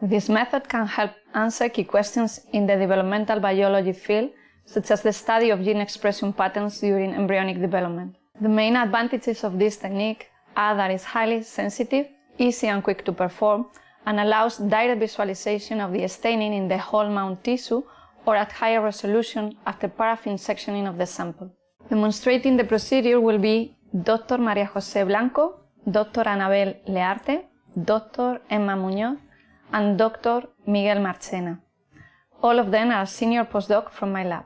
This method can help answer key questions in the developmental biology field, such as the study of gene expression patterns during embryonic development. The main advantages of this technique are that it's highly sensitive, easy and quick to perform, and allows direct visualization of the staining in the whole mount tissue or at higher resolution after paraffin sectioning of the sample. Demonstrating the procedure will be Dr. María José Blanco, Dr. Learte, Dr. Emma Muñoz, and Dr. Miguel Marchena. All of them are senior postdoc from my lab.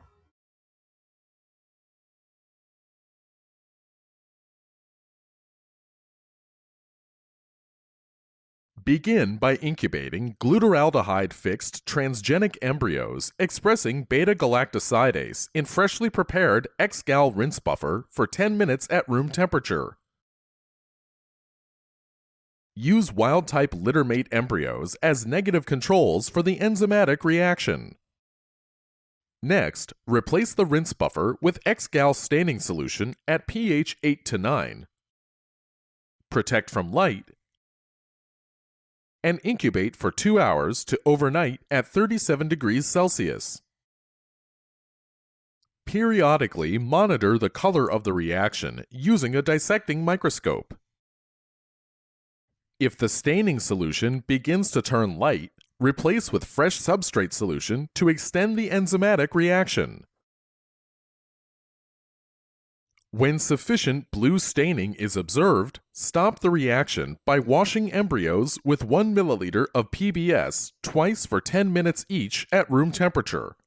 Begin by incubating glutaraldehyde-fixed transgenic embryos expressing beta-galactosidase in freshly prepared X-gal rinse buffer for 10 minutes at room temperature. Use wild-type littermate embryos as negative controls for the enzymatic reaction. Next, replace the rinse buffer with X-gal staining solution at pH 8 to 9. Protect from light and incubate for 2 hours to overnight at 37 degrees Celsius. Periodically monitor the color of the reaction using a dissecting microscope. If the staining solution begins to turn light, replace with fresh substrate solution to extend the enzymatic reaction. When sufficient blue staining is observed, stop the reaction by washing embryos with 1 milliliter of PBS twice for 10 minutes each at room temperature.